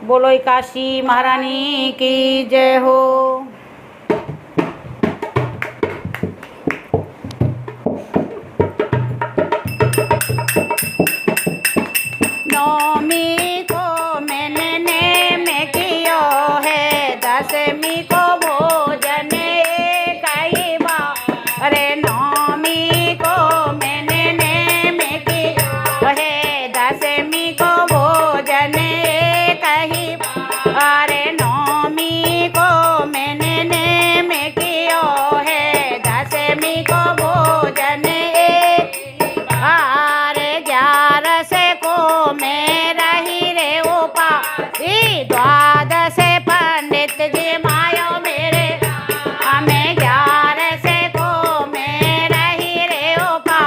बोलो काशी महारानी की जय हो। नौमी को मैंने नेम कियो है, दसवीं को भोजन कई बार। अरे नौमी को मैंने नेम कियो है, दसवीं को भोजन कई बार। अरे नौमी को मैंने नेम कियो है, दसवीं को भोजन द्वादश पंडित जी मायो मेरे, हमें 11 को मैं रही रे ओपा।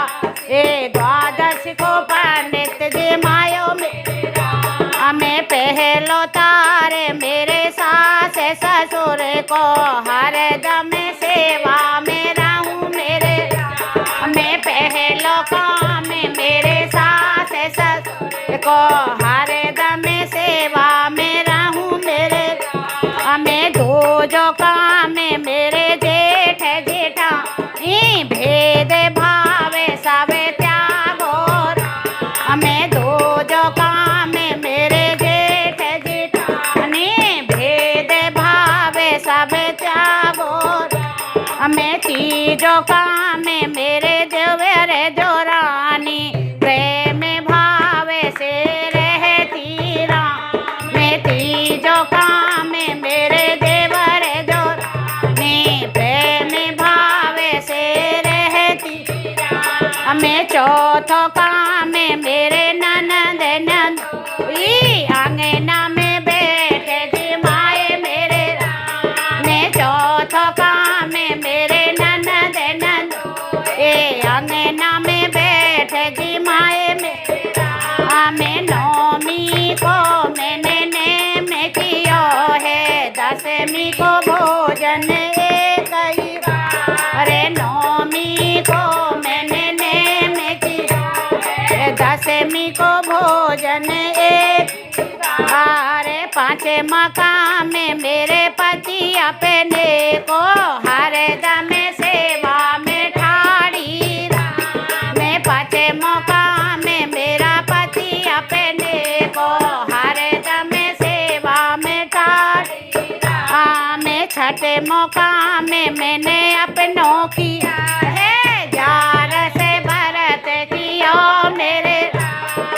द्वादश को पंडित जी मायो मेरा, हमें पहलो तारे मेरे सास ससुर को हरदम सेवा में रहूं मेरे। हमें पहलो काम मेरे सास ससुर को हरदम सेवा में रहूं मेरे। हमें दो जो काम मेरे जेठ जेठा, भेद भाव सब त्यागो। हमें दो जो काम मेरे जेठ जेठा, भेद भाव सब त्यागो। हमें तीजो काम मेरे देवर जो रानी, प्रेम भाव से रहती राम। मैं तीजो काम मेरे देवर जो रानी, प्रेम भाव से रहती राम। हमें चौथो काम मेरे ननद नंदोई, आंगना में बैठे जी माए मेरे राम। मैं चौथो काम मेरे ननद नंदोई, आंगना में बैठे जी माए मेरे राम। हमें नौमी को मैंने नेम कियो है, दसवीं को भोजन कई बार। अरे नौमी को मैंने नेम कियो है, दसवीं को भोजन एक बार। पांचे मकाम मेरे पति अपने को हरदम सेवा में ठाड़ी। मैं पांचे मकाम मेरा पति अपने को हरदम सेवा में ठाड़ी। मैं छठे मकाम मैंने अपनों किया है, 11 व्रत कियो मेरे।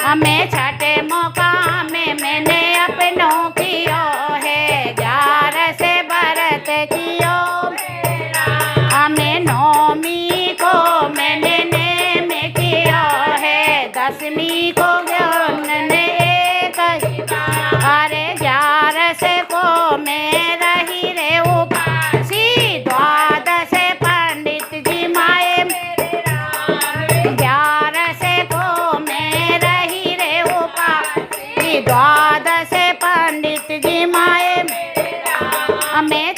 हमें छठे मकाम मैंने अपनों कियो है, 11 व्रत कियो मेरा। हमें नौमी को मैंने नेम कियो है, दसवीं को ज्ञान ने कही। अरे 11 को मैं रही रे उपासी, द्वादश पंडित जी माए मेरे राम। 11 को मैं रही रे उपासी, द्वादश पंडित जी माए मेरे राम। हमें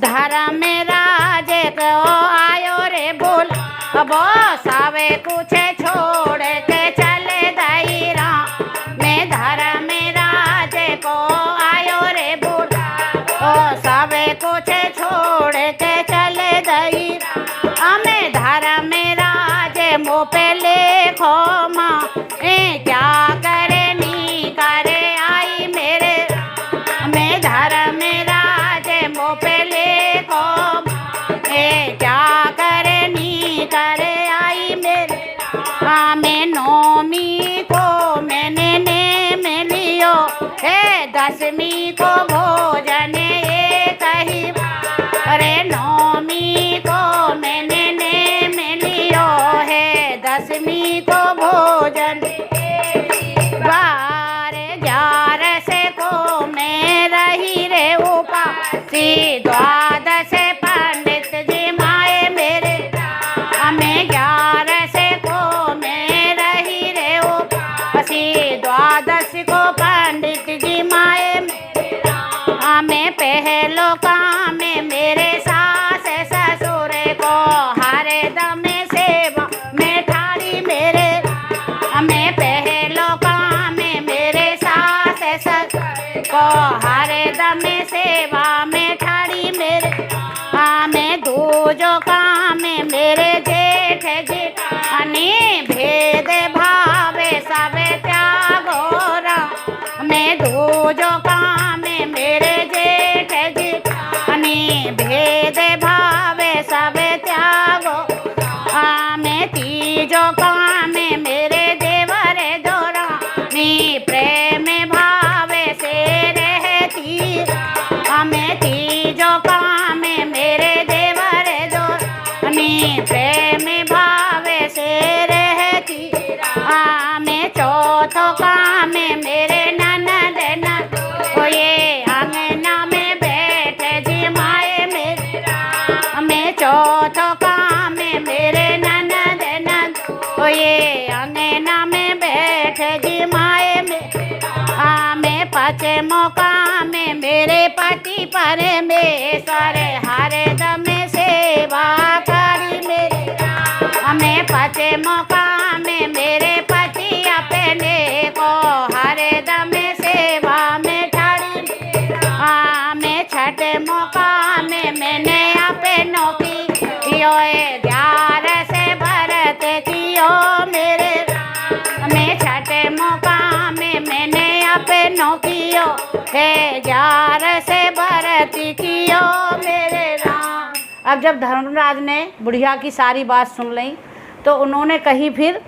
धर्म राज को आयो रे बोल, अब सावे कुछ छोड़ के चले दायरा। मैं धर्म राज को आयो रे बोला, ओ सावे कुछ छोड़ के चले दायरा। हमें धर्म राज मुँह पे लेखो माँ, क्या करे नी करे आई मेरे। हमें धर्म राज मुँह पे लेखो माँ, क्या करे नी करे आई मेरे। हमें नौमी को मैंने नेम लियो है, दसवीं को भोजन एक ही बार। अरे नौमी को मैंने नेम लियो है, दसवीं को भोजन बार। 11 को मैं रही रे उपासी, द्वादश पंडित जी माए मेरे राम। हमें 11 को मैं रही रे उपासी, द्वादश को पंडित जी माए मेरे राम। हमें पहलो काम मेरे सास ससुर को हरदम सेवा में ठाड़ी मेरे। हमें पहलो काम मेरे सास ससुर को हरे दम सेवा में ठाड़ी मेरे में दूजो काम मेरे जेठ जेठानी भेद भावे सब त्यागो राम में दूजो काम मेरे जेठ जेठानी भेद भावे सब त्यागो में तीजो काम मेरे देवर दोरानी प्रेम भावे से रहती हमें तीजो काम मेरे देवर दोरानी प्रेम भावे से रहती हमें चौथो काम मेरे ननद न ये अंगना में बैठे जी माए मेरे हमें चौथो काम मेरे ननद न ये अंगना में बैठे जी माए में पचे मौका में मेरे पति परमेश्वर हरे दम सेवा करी मेरे हमें पचे मौका में मेरे पति अपने को हरे दम सेवा में ठाड़ी में छठे मौका में मैंने अपनों की यो ध्यान से भरत कियो मेरे में छठे मौका में मैंने अपनों कियो है जार से भरत कियो मेरे राम। अब जब धर्मराज ने बुढ़िया की सारी बात सुन ली तो उन्होंने कही फिर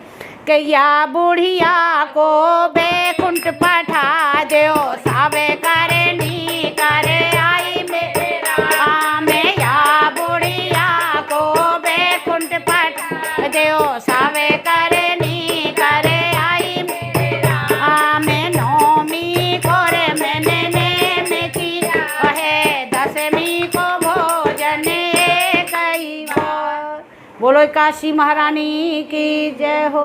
कि या बुढ़िया को बैकुंठ पठा दो सावे करे नी करे आई मेरे राम में या बुढ़िया को बैकुंठ पठा दो सावे करे नी करे आई मेरे राम में नौमी कोरे मैंने नेम की है दसवीं को भोजन कई बार। बोलो काशी महारानी की जय हो।